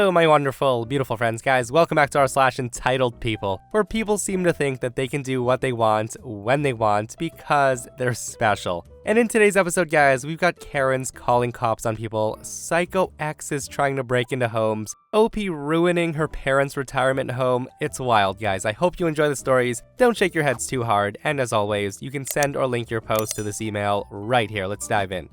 Hello, my wonderful, beautiful friends, guys. Welcome back to r/entitled people, where people seem to think that they can do what they want, when they want, because they're special. And in today's episode, guys, we've got Karens calling cops on people, Psycho X's trying to break into homes, OP ruining her parents' retirement home. It's wild, guys. I hope you enjoy the stories. Don't shake your heads too hard, and as always, you can send or link your post to this email right here. Let's dive in.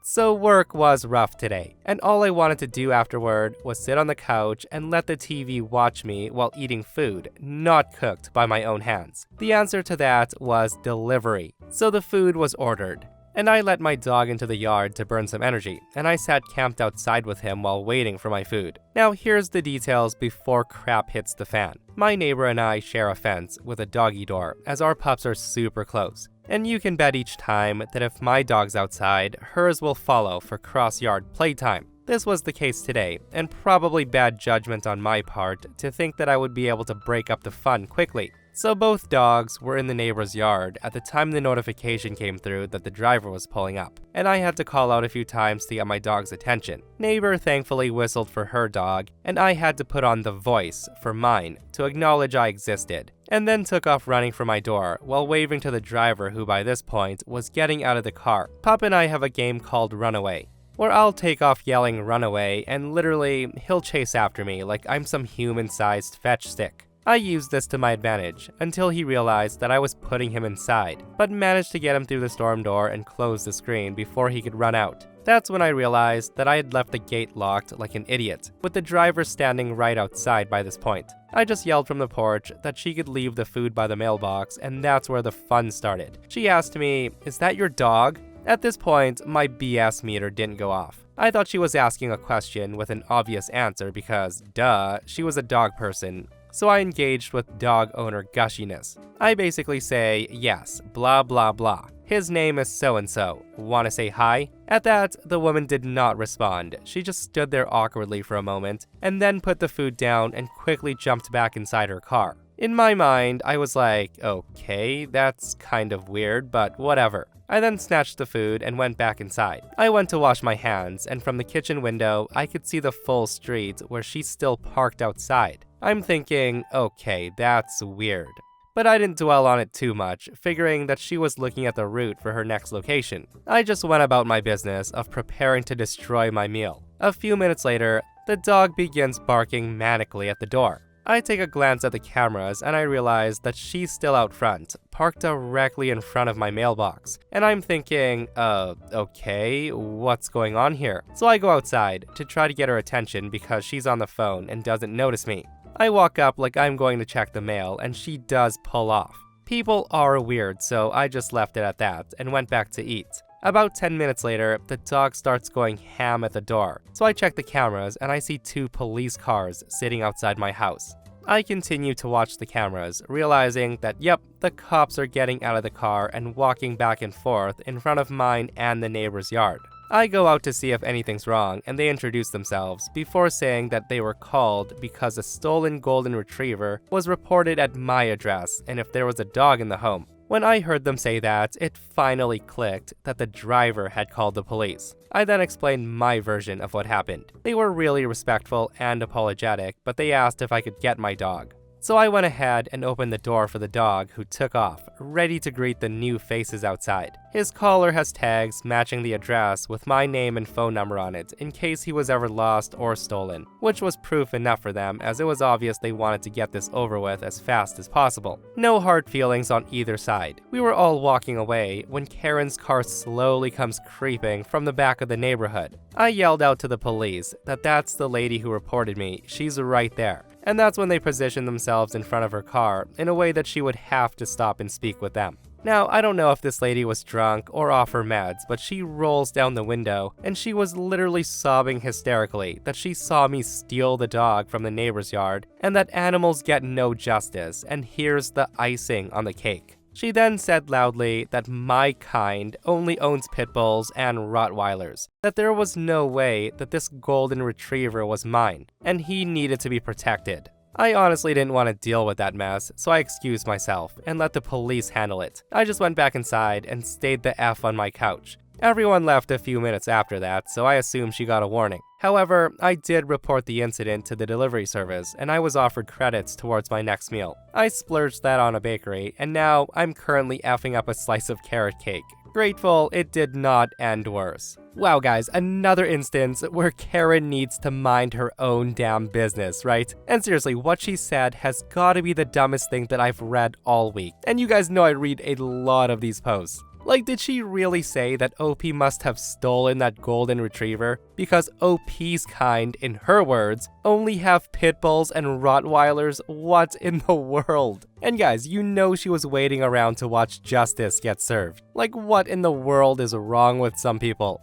So work was rough today, and all I wanted to do afterward was sit on the couch and let the TV watch me while eating food, not cooked by my own hands. The answer to that was delivery. So the food was ordered, and I let my dog into the yard to burn some energy, and I sat camped outside with him while waiting for my food. Now here's the details before crap hits the fan. My neighbor and I share a fence with a doggy door, as our pups are super close. And you can bet each time that if my dog's outside, hers will follow for cross-yard playtime. This was the case today, and probably bad judgment on my part to think that I would be able to break up the fun quickly. So both dogs were in the neighbor's yard at the time the notification came through that the driver was pulling up, and I had to call out a few times to get my dog's attention. Neighbor thankfully whistled for her dog, and I had to put on the voice for mine to acknowledge I existed, and then took off running for my door while waving to the driver who by this point was getting out of the car. Pup and I have a game called Runaway, where I'll take off yelling runaway and literally he'll chase after me like I'm some human-sized fetch stick. I used this to my advantage until he realized that I was putting him inside, but managed to get him through the storm door and close the screen before he could run out. That's when I realized that I had left the gate locked like an idiot, with the driver standing right outside by this point. I just yelled from the porch that she could leave the food by the mailbox, and that's where the fun started. She asked me, "Is that your dog?" At this point, my BS meter didn't go off. I thought she was asking a question with an obvious answer because, duh, she was a dog person. So I engaged with dog owner gushiness. I basically say, yes, blah blah blah. His name is so-and-so. Wanna say hi? At that, the woman did not respond. She just stood there awkwardly for a moment, and then put the food down and quickly jumped back inside her car. In my mind, I was like, okay, that's kind of weird, but whatever. I then snatched the food and went back inside. I went to wash my hands, and from the kitchen window, I could see the full street where she's still parked outside. I'm thinking, okay, that's weird. But I didn't dwell on it too much, figuring that she was looking at the route for her next location. I just went about my business of preparing to destroy my meal. A few minutes later, the dog begins barking manically at the door. I take a glance at the cameras and I realize that she's still out front, parked directly in front of my mailbox. And I'm thinking, okay, what's going on here? So I go outside to try to get her attention because she's on the phone and doesn't notice me. I walk up like I'm going to check the mail and she does pull off. People are weird, so I just left it at that and went back to eat. About 10 minutes later, the dog starts going ham at the door, so I check the cameras and I see 2 police cars sitting outside my house. I continue to watch the cameras, realizing that yep, the cops are getting out of the car and walking back and forth in front of mine and the neighbor's yard. I go out to see if anything's wrong, and they introduce themselves before saying that they were called because a stolen golden retriever was reported at my address and if there was a dog in the home. When I heard them say that, it finally clicked that the driver had called the police. I then explained my version of what happened. They were really respectful and apologetic, but they asked if I could get my dog. So I went ahead and opened the door for the dog, who took off, ready to greet the new faces outside. His collar has tags matching the address with my name and phone number on it in case he was ever lost or stolen, which was proof enough for them as it was obvious they wanted to get this over with as fast as possible. No hard feelings on either side. We were all walking away when Karen's car slowly comes creeping from the back of the neighborhood. I yelled out to the police that that's the lady who reported me, she's right there. And that's when they positioned themselves in front of her car in a way that she would have to stop and speak with them. Now, I don't know if this lady was drunk or off her meds, but she rolls down the window and she was literally sobbing hysterically that she saw me steal the dog from the neighbor's yard and that animals get no justice, and here's the icing on the cake. She then said loudly that my kind only owns pit bulls and Rottweilers, that there was no way that this golden retriever was mine, and he needed to be protected. I honestly didn't want to deal with that mess, so I excused myself and let the police handle it. I just went back inside and stayed the F on my couch. Everyone left a few minutes after that, so I assume she got a warning. However, I did report the incident to the delivery service, and I was offered credits towards my next meal. I splurged that on a bakery, and now I'm currently effing up a slice of carrot cake. Grateful it did not end worse. Wow guys, another instance where Karen needs to mind her own damn business, right? And seriously, what she said has gotta be the dumbest thing that I've read all week. And you guys know I read a lot of these posts. Like, did she really say that OP must have stolen that golden retriever? Because OP's kind, in her words, only have pit bulls and Rottweilers? What in the world? And guys, you know she was waiting around to watch justice get served. Like, what in the world is wrong with some people?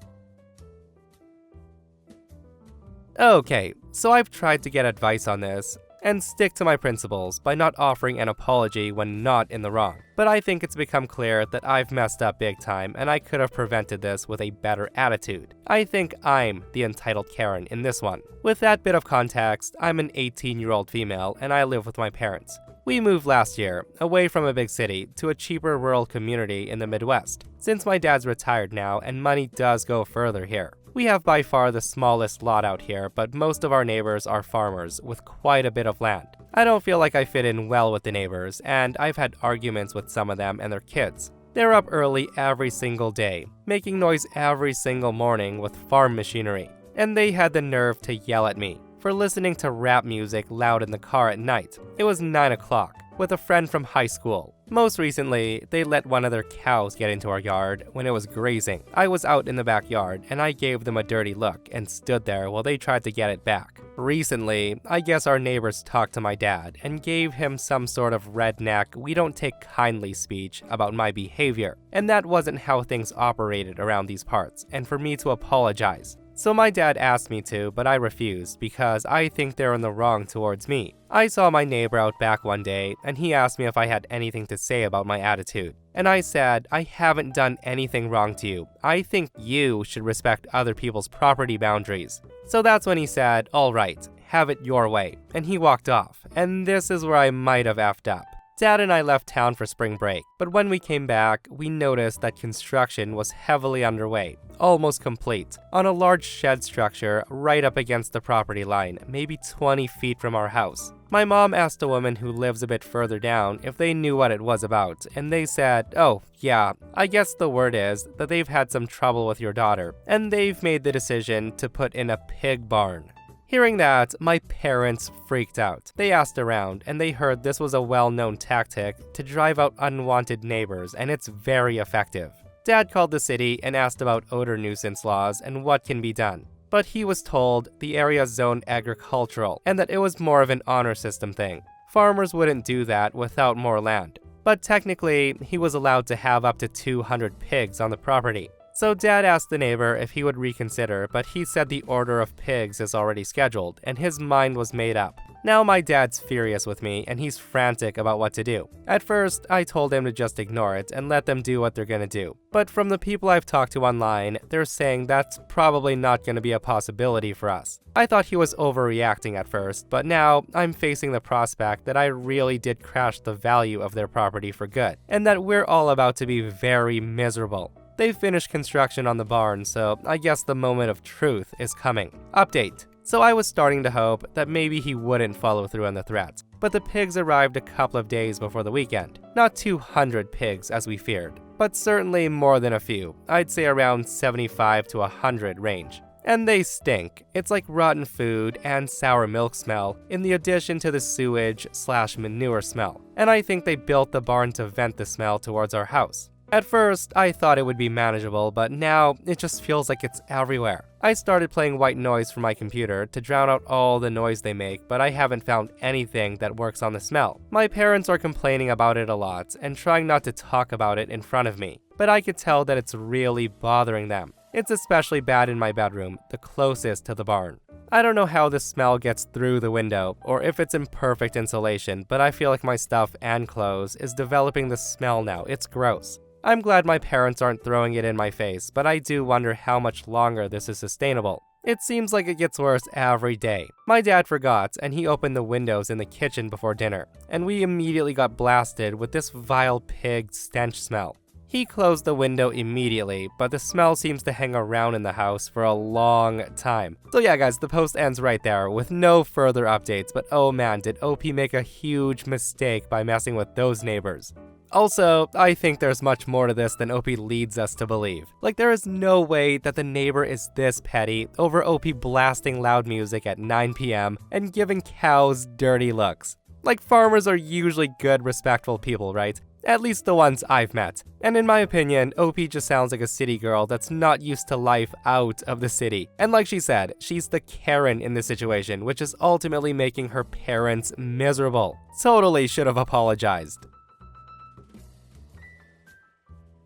Okay, so I've tried to get advice on this and stick to my principles by not offering an apology when not in the wrong. But I think it's become clear that I've messed up big time and I could have prevented this with a better attitude. I think I'm the entitled Karen in this one. With that bit of context, I'm an 18-year-old female and I live with my parents. We moved last year, away from a big city, to a cheaper rural community in the Midwest, since my dad's retired now and money does go further here. We have by far the smallest lot out here, but most of our neighbors are farmers with quite a bit of land. I don't feel like I fit in well with the neighbors, and I've had arguments with some of them and their kids. They're up early every single day, making noise every single morning with farm machinery. And they had the nerve to yell at me for listening to rap music loud in the car at night. It was 9 o'clock, with a friend from high school. Most recently, they let one of their cows get into our yard when it was grazing. I was out in the backyard and I gave them a dirty look and stood there while they tried to get it back. Recently, I guess our neighbors talked to my dad and gave him some sort of redneck "we don't take kindly" speech about my behavior. And that wasn't how things operated around these parts, and for me to apologize. So my dad asked me to, but I refused because I think they're in the wrong towards me. I saw my neighbor out back one day and he asked me if I had anything to say about my attitude. And I said, I haven't done anything wrong to you. I think you should respect other people's property boundaries. So that's when he said, all right, have it your way. And he walked off. And this is where I might have effed up. Dad and I left town for spring break, but when we came back, we noticed that construction was heavily underway, almost complete, on a large shed structure right up against the property line, maybe 20 feet from our house. My mom asked a woman who lives a bit further down if they knew what it was about, and they said, oh, yeah, I guess the word is that they've had some trouble with your daughter, and they've made the decision to put in a pig barn. Hearing that, my parents freaked out. They asked around, and they heard this was a well-known tactic to drive out unwanted neighbors, and it's very effective. Dad called the city and asked about odor nuisance laws and what can be done. But he was told the area is zoned agricultural, and that it was more of an honor system thing. Farmers wouldn't do that without more land. But technically, he was allowed to have up to 200 pigs on the property. So Dad asked the neighbor if he would reconsider, but he said the order of pigs is already scheduled, and his mind was made up. Now my dad's furious with me, and he's frantic about what to do. At first, I told him to just ignore it and let them do what they're gonna do. But from the people I've talked to online, they're saying that's probably not gonna be a possibility for us. I thought he was overreacting at first, but now I'm facing the prospect that I really did crash the value of their property for good, and that we're all about to be very miserable. They've finished construction on the barn, so I guess the moment of truth is coming. Update. So I was starting to hope that maybe he wouldn't follow through on the threats, but the pigs arrived a couple of days before the weekend. Not 200 pigs as we feared, but certainly more than a few. I'd say around 75 to 100 range. And they stink. It's like rotten food and sour milk smell, in the addition to the sewage/manure smell. And I think they built the barn to vent the smell towards our house. At first, I thought it would be manageable, but now it just feels like it's everywhere. I started playing white noise from my computer to drown out all the noise they make, but I haven't found anything that works on the smell. My parents are complaining about it a lot and trying not to talk about it in front of me, but I could tell that it's really bothering them. It's especially bad in my bedroom, the closest to the barn. I don't know how the smell gets through the window, or if it's in perfect insulation, but I feel like my stuff and clothes is developing the smell now. It's gross. I'm glad my parents aren't throwing it in my face, but I do wonder how much longer this is sustainable. It seems like it gets worse every day. My dad forgot, and he opened the windows in the kitchen before dinner, and we immediately got blasted with this vile pig stench smell. He closed the window immediately, but the smell seems to hang around in the house for a long time. So yeah guys, the post ends right there with no further updates, but oh man, did OP make a huge mistake by messing with those neighbors. Also, I think there's much more to this than OP leads us to believe. Like, there is no way that the neighbor is this petty over OP blasting loud music at 9 p.m. and giving cows dirty looks. Like, farmers are usually good, respectful people, right? At least the ones I've met. And in my opinion, OP just sounds like a city girl that's not used to life out of the city. And like she said, she's the Karen in this situation, which is ultimately making her parents miserable. Totally should have apologized.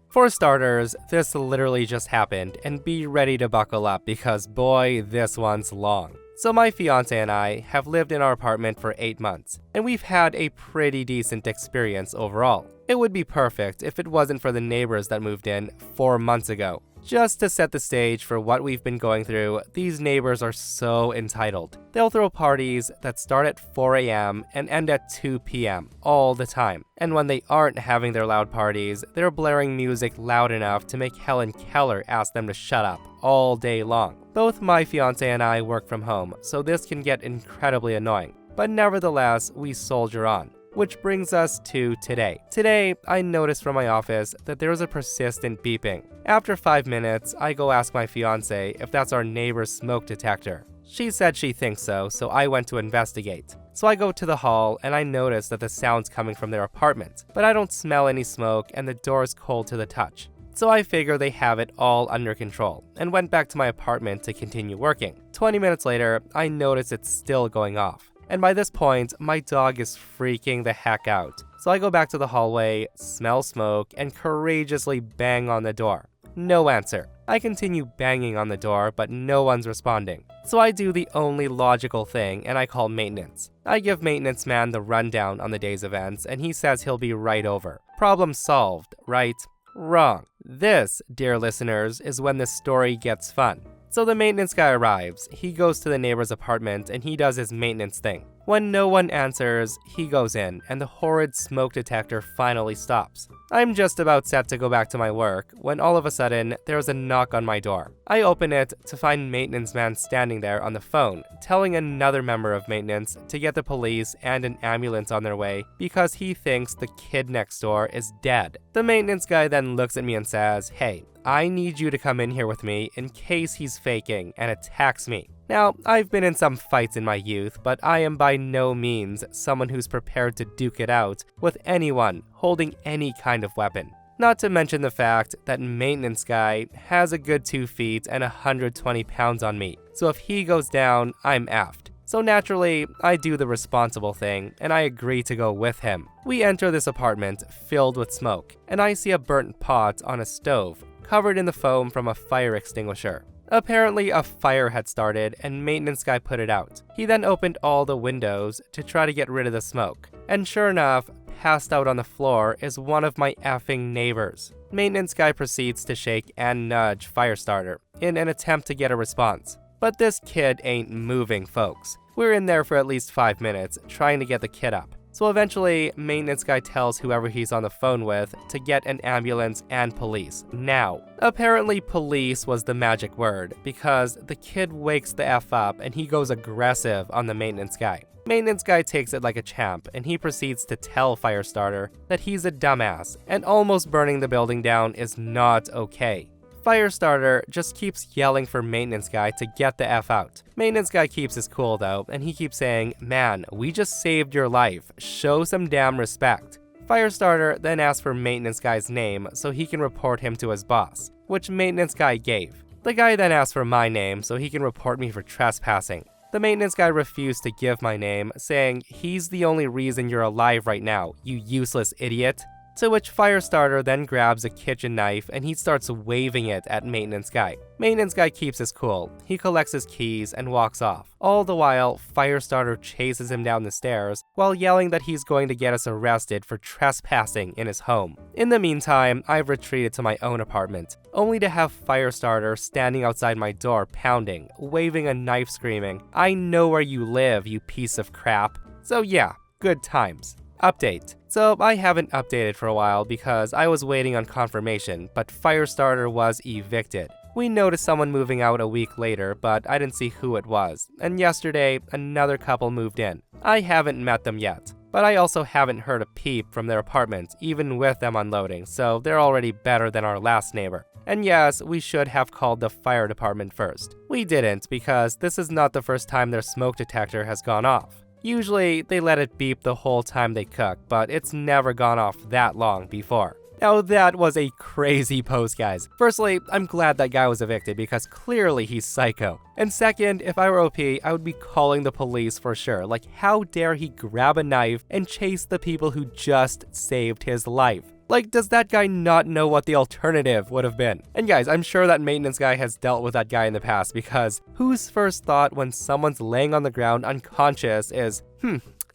For starters, this literally just happened, and be ready to buckle up because boy, this one's long. So my fiance and I have lived in our apartment for 8 months, and we've had a pretty decent experience overall. It would be perfect if it wasn't for the neighbors that moved in 4 months ago. Just to set the stage for what we've been going through, these neighbors are so entitled. They'll throw parties that start at 4 a.m. and end at 2 p.m. all the time. And when they aren't having their loud parties, they're blaring music loud enough to make Helen Keller ask them to shut up all day long. Both my fiance and I work from home, so this can get incredibly annoying. But nevertheless, we soldier on. Which brings us to today. Today, I noticed from my office that there was a persistent beeping. After 5 minutes, I go ask my fiance if that's our neighbor's smoke detector. She said she thinks so I went to investigate. So I go to the hall and I notice that the sound's coming from their apartment, but I don't smell any smoke and the door is cold to the touch. So I figure they have it all under control and went back to my apartment to continue working. 20 minutes later, I notice it's still going off. And by this point, my dog is freaking the heck out. So I go back to the hallway, smell smoke, and courageously bang on the door. No answer. I continue banging on the door, but no one's responding. So I do the only logical thing, and I call maintenance. I give maintenance man the rundown on the day's events, and he says he'll be right over. Problem solved, right? Wrong. This, dear listeners, is when the story gets fun. So the maintenance guy arrives, he goes to the neighbor's apartment, and he does his maintenance thing. When no one answers, he goes in, and the horrid smoke detector finally stops. I'm just about set to go back to my work, when all of a sudden, there's a knock on my door. I open it to find maintenance man standing there on the phone, telling another member of maintenance to get the police and an ambulance on their way because he thinks the kid next door is dead. The maintenance guy then looks at me and says, "Hey, I need you to come in here with me in case he's faking and attacks me." Now, I've been in some fights in my youth, but I am by no means someone who's prepared to duke it out with anyone holding any kind of weapon. Not to mention the fact that maintenance guy has a good 2 feet and 120 pounds on me, so if he goes down, I'm effed. So naturally, I do the responsible thing, and I agree to go with him. We enter this apartment filled with smoke, and I see a burnt pot on a stove, covered in the foam from a fire extinguisher. Apparently a fire had started and maintenance guy put it out. He then opened all the windows to try to get rid of the smoke. And sure enough, passed out on the floor is one of my effing neighbors. Maintenance guy proceeds to shake and nudge Firestarter in an attempt to get a response. But this kid ain't moving, folks. We're in there for at least 5 minutes trying to get the kid up. So eventually, maintenance guy tells whoever he's on the phone with to get an ambulance and police, now. Apparently police was the magic word, because the kid wakes the F up and he goes aggressive on the maintenance guy. Maintenance guy takes it like a champ, and he proceeds to tell Firestarter that he's a dumbass, and almost burning the building down is not okay. Firestarter just keeps yelling for maintenance guy to get the F out. Maintenance guy keeps his cool though, and he keeps saying, "Man, we just saved your life. Show some damn respect." Firestarter then asks for maintenance guy's name so he can report him to his boss, which maintenance guy gave. The guy then asks for my name so he can report me for trespassing. The maintenance guy refused to give my name, saying he's the only reason you're alive right now, you useless idiot. To which Firestarter then grabs a kitchen knife and he starts waving it at maintenance guy. Maintenance guy keeps his cool. He collects his keys and walks off. All the while, Firestarter chases him down the stairs while yelling that he's going to get us arrested for trespassing in his home. In the meantime, I've retreated to my own apartment, only to have Firestarter standing outside my door pounding, waving a knife screaming, "I know where you live, you piece of crap." So yeah, good times. Update. So I haven't updated for a while because I was waiting on confirmation, but Firestarter was evicted. We noticed someone moving out a week later, but I didn't see who it was. And yesterday, another couple moved in. I haven't met them yet, but I also haven't heard a peep from their apartment, even with them unloading, so they're already better than our last neighbor. And yes, we should have called the fire department first. We didn't because this is not the first time their smoke detector has gone off. Usually, they let it beep the whole time they cook, but it's never gone off that long before. Now that was a crazy post, guys. Firstly, I'm glad that guy was evicted because clearly he's psycho. And second, if I were OP, I would be calling the police for sure. Like, how dare he grab a knife and chase the people who just saved his life? Like, does that guy not know what the alternative would have been? And guys, I'm sure that maintenance guy has dealt with that guy in the past because whose first thought when someone's laying on the ground unconscious is,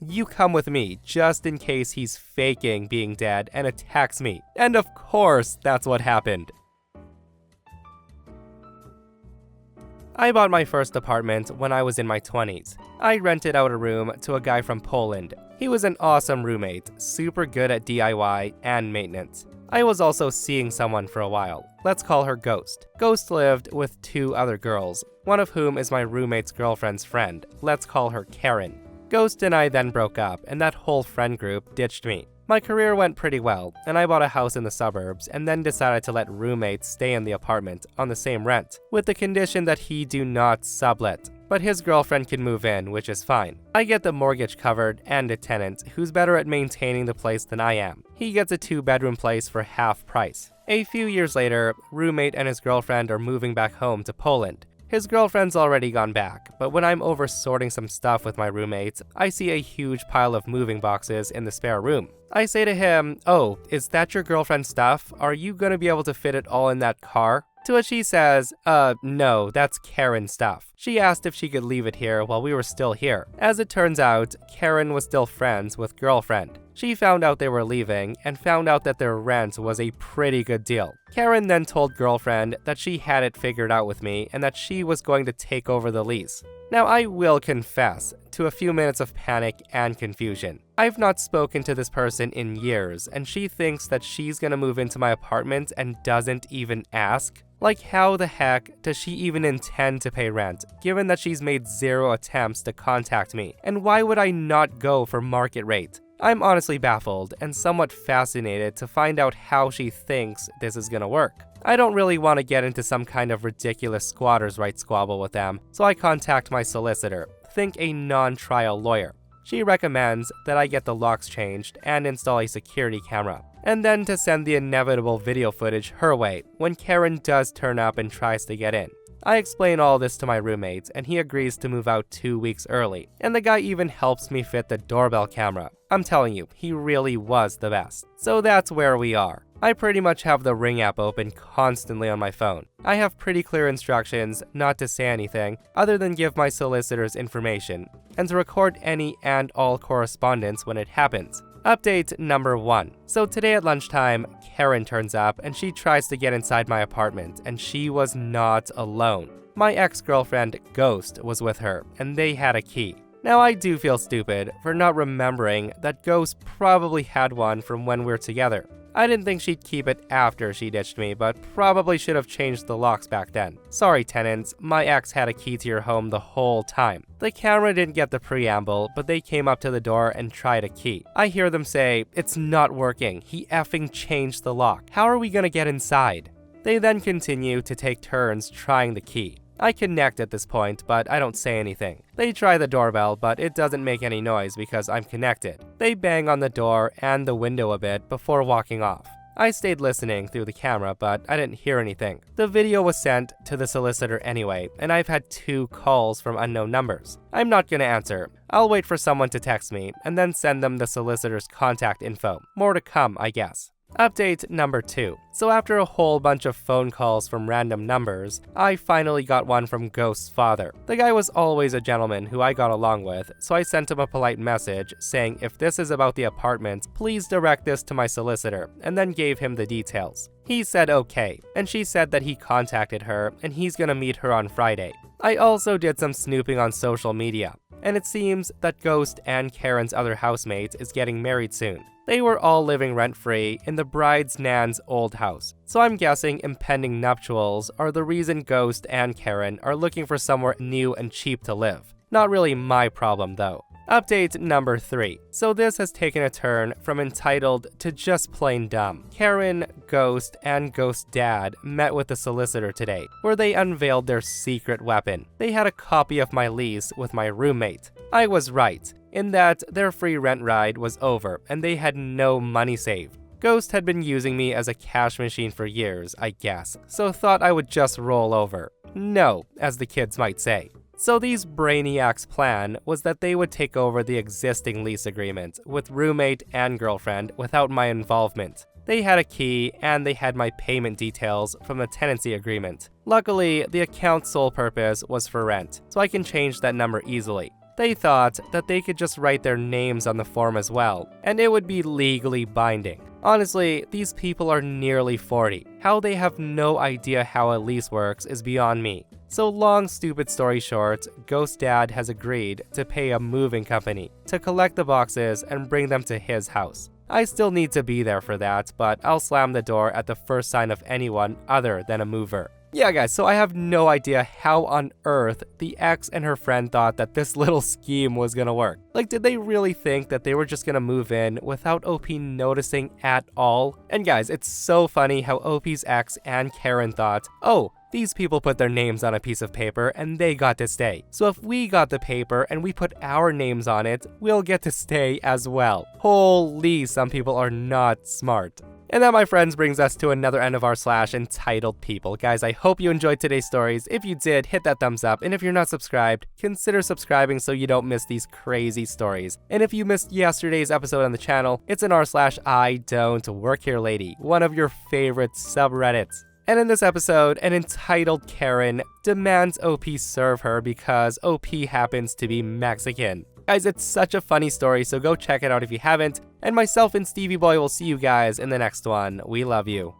you come with me just in case he's faking being dead and attacks me. And of course, that's what happened. I bought my first apartment when I was in my 20s. I rented out a room to a guy from Poland. He was an awesome roommate, super good at DIY and maintenance. I was also seeing someone for a while. Let's call her Ghost. Ghost lived with 2 other girls, one of whom is my roommate's girlfriend's friend. Let's call her Karen. Ghost and I then broke up, and that whole friend group ditched me. My career went pretty well, and I bought a house in the suburbs and then decided to let roommates stay in the apartment on the same rent, with the condition that he do not sublet. But his girlfriend can move in, which is fine. I get the mortgage covered and a tenant who's better at maintaining the place than I am. He gets a 2-bedroom place for half price. A few years later, roommate and his girlfriend are moving back home to Poland. His girlfriend's already gone back, but when I'm over sorting some stuff with my roommates, I see a huge pile of moving boxes in the spare room. I say to him, "Oh, is that your girlfriend's stuff? Are you gonna be able to fit it all in that car?" To which he says, no, that's Karen's stuff. She asked if she could leave it here while we were still here. As it turns out, Karen was still friends with girlfriend. She found out they were leaving and found out that their rent was a pretty good deal. Karen then told girlfriend that she had it figured out with me and that she was going to take over the lease. Now, I will confess to a few minutes of panic and confusion. I've not spoken to this person in years, and she thinks that she's gonna move into my apartment and doesn't even ask. Like, how the heck does she even intend to pay rent, given that she's made 0 attempts to contact me? And why would I not go for market rate? I'm honestly baffled and somewhat fascinated to find out how she thinks this is gonna work. I don't really want to get into some kind of ridiculous squatters' rights squabble with them, so I contact my solicitor, think a non-trial lawyer. She recommends that I get the locks changed and install a security camera, and then to send the inevitable video footage her way when Karen does turn up and tries to get in. I explain all this to my roommate, and he agrees to move out 2 weeks early, and the guy even helps me fit the doorbell camera. I'm telling you, he really was the best. So that's where we are. I pretty much have the Ring app open constantly on my phone. I have pretty clear instructions not to say anything other than give my solicitors information, and to record any and all correspondence when it happens. Update number 1. So today at lunchtime, Karen turns up and she tries to get inside my apartment, and she was not alone. My ex-girlfriend, Ghost, was with her, and they had a key. Now I do feel stupid for not remembering that Ghost probably had one from when we were together. I didn't think she'd keep it after she ditched me, but probably should have changed the locks back then. Sorry tenants, my ex had a key to your home the whole time. The camera didn't get the preamble, but they came up to the door and tried a key. I hear them say, "It's not working, he effing changed the lock. How are we gonna get inside?" They then continue to take turns trying the key. I connect at this point, but I don't say anything. They try the doorbell, but it doesn't make any noise because I'm connected. They bang on the door and the window a bit before walking off. I stayed listening through the camera, but I didn't hear anything. The video was sent to the solicitor anyway, and I've had 2 calls from unknown numbers. I'm not gonna answer. I'll wait for someone to text me, and then send them the solicitor's contact info. More to come, I guess. Update number 2. So after a whole bunch of phone calls from random numbers, I finally got one from Ghost's father. The guy was always a gentleman who I got along with, so I sent him a polite message saying if this is about the apartment, please direct this to my solicitor, and then gave him the details. He said okay, and she said that he contacted her and he's gonna meet her on Friday. I also did some snooping on social media. and it seems that Ghost and Karen's other housemate is getting married soon. They were all living rent-free in the bride's nan's old house, so I'm guessing impending nuptials are the reason Ghost and Karen are looking for somewhere new and cheap to live. Not really my problem though. Update number 3. So this has taken a turn from entitled to just plain dumb. Karen, Ghost, and Ghost's dad met with the solicitor today, where they unveiled their secret weapon. They had a copy of my lease with my roommate. I was right, in that their free rent ride was over and they had no money saved. Ghost had been using me as a cash machine for years, I guess, so thought I would just roll over. No, as the kids might say. So these brainiacs' plan was that they would take over the existing lease agreement with roommate and girlfriend without my involvement. They had a key and they had my payment details from the tenancy agreement. Luckily, the account's sole purpose was for rent, so I can change that number easily. They thought that they could just write their names on the form as well, and it would be legally binding. Honestly, these people are nearly 40. How they have no idea how a lease works is beyond me. So long stupid story short, Ghost Dad has agreed to pay a moving company to collect the boxes and bring them to his house. I still need to be there for that, but I'll slam the door at the first sign of anyone other than a mover. Yeah guys, so I have no idea how on earth the ex and her friend thought that this little scheme was gonna work. Like, did they really think that they were just gonna move in without OP noticing at all? And guys, it's so funny how OP's ex and Karen thought, oh, these people put their names on a piece of paper and they got to stay. So if we got the paper and we put our names on it, we'll get to stay as well. Holy, some people are not smart. And that, my friends, brings us to another end of r/ entitled people. Guys, I hope you enjoyed today's stories. If you did, hit that thumbs up. And if you're not subscribed, consider subscribing so you don't miss these crazy stories. And if you missed yesterday's episode on the channel, it's an r/I don't work here lady, one of your favorite subreddits. And in this episode, an entitled Karen demands OP serve her because OP happens to be Mexican. Guys, it's such a funny story, so go check it out if you haven't. And myself and Stevie Boy will see you guys in the next one. We love you.